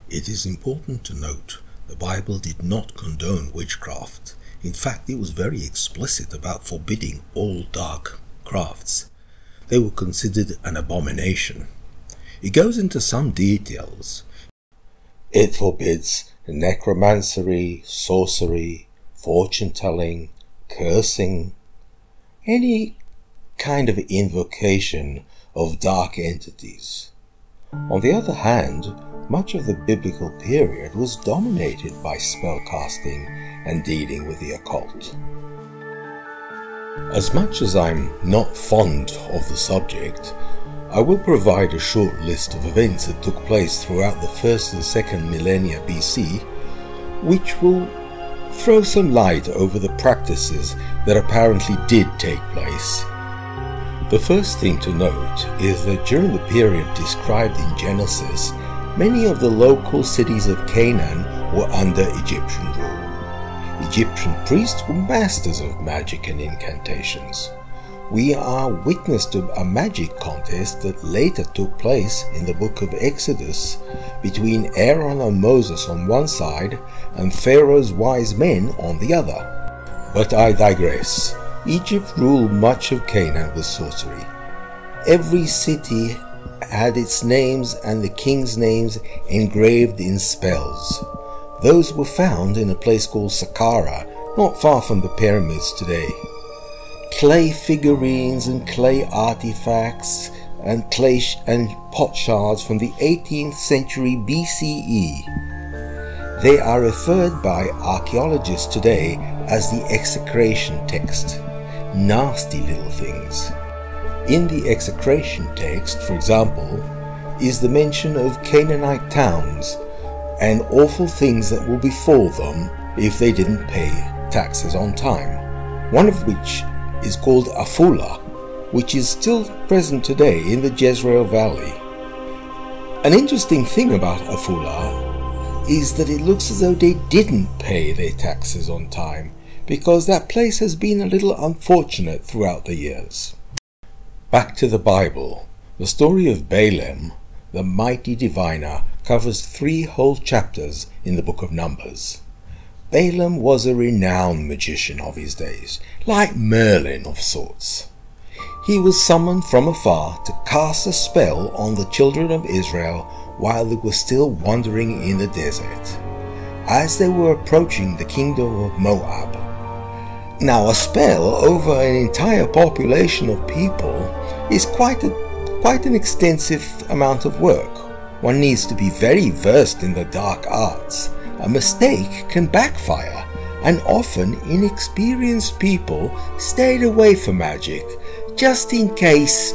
It is important to note the Bible did not condone witchcraft. In fact, it was very explicit about forbidding all dark crafts. They were considered an abomination. It goes into some details. It forbids necromancery, sorcery, fortune-telling, cursing, any kind of invocation of dark entities. On the other hand, much of the biblical period was dominated by spellcasting and dealing with the occult. As much as I'm not fond of the subject, I will provide a short list of events that took place throughout the 1st and 2nd millennia BC, which will throw some light over the practices that apparently did take place. The first thing to note is that during the period described in Genesis, many of the local cities of Canaan were under Egyptian rule. Egyptian priests were masters of magic and incantations. We are witness to a magic contest that later took place in the book of Exodus between Aaron and Moses on one side and Pharaoh's wise men on the other. But I digress. Egypt ruled much of Canaan with sorcery. Every city had its names and the king's names engraved in spells. Those were found in a place called Saqqara, not far from the pyramids today. Clay figurines and clay artifacts and clay and pot shards from the 18th century BCE. They are referred by archaeologists today as the execration text. Nasty little things. In the execration text, for example, is the mention of Canaanite towns and awful things that will befall them if they didn't pay taxes on time, one of which is called Afula, which is still present today in the Jezreel Valley. An interesting thing about Afula is that it looks as though they didn't pay their taxes on time, because that place has been a little unfortunate throughout the years. Back to the Bible. The story of Balaam, the mighty diviner, covers 3 whole chapters in the book of Numbers. Balaam was a renowned magician of his days, like Merlin of sorts. He was summoned from afar to cast a spell on the children of Israel while they were still wandering in the desert, as they were approaching the kingdom of Moab. Now, a spell over an entire population of people is quite an extensive amount of work. One needs to be very versed in the dark arts. A mistake can backfire, and often inexperienced people stayed away from magic just in case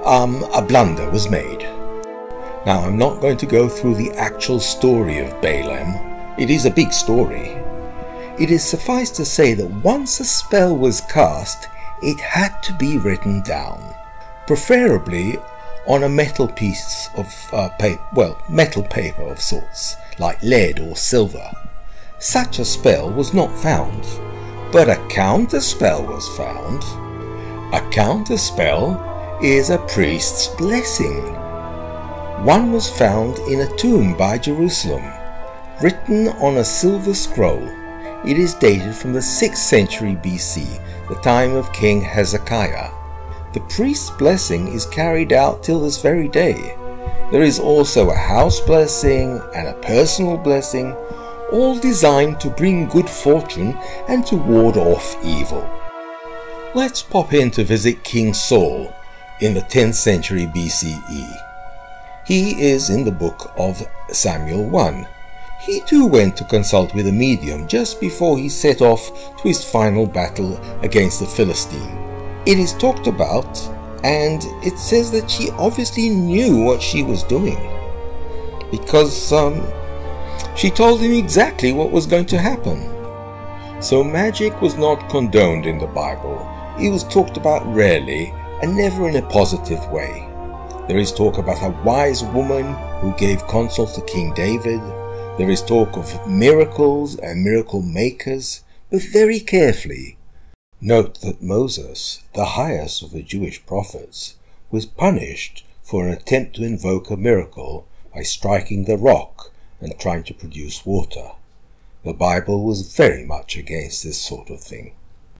a blunder was made. Now, I'm not going to go through the actual story of Balaam. It is a big story. It is suffice to say that once a spell was cast, it had to be written down, preferably on a metal piece of metal paper of sorts, like lead or silver. Such a spell was not found, but a counterspell was found. A counterspell is a priest's blessing. One was found in a tomb by Jerusalem, written on a silver scroll. It is dated from the 6th century BC, the time of King Hezekiah. The priest's blessing is carried out till this very day. There is also a house blessing and a personal blessing, all designed to bring good fortune and to ward off evil. Let's pop in to visit King Saul in the 10th century BCE. He is in the book of Samuel 1. He too went to consult with a medium just before he set off to his final battle against the Philistine. It is talked about, and it says that she obviously knew what she was doing, because she told him exactly what was going to happen. So magic was not condoned in the Bible. It was talked about rarely and never in a positive way. There is talk about a wise woman who gave counsel to King David. There is talk of miracles and miracle makers, but very carefully. Note that Moses, the highest of the Jewish prophets, was punished for an attempt to invoke a miracle by striking the rock and trying to produce water. The Bible was very much against this sort of thing.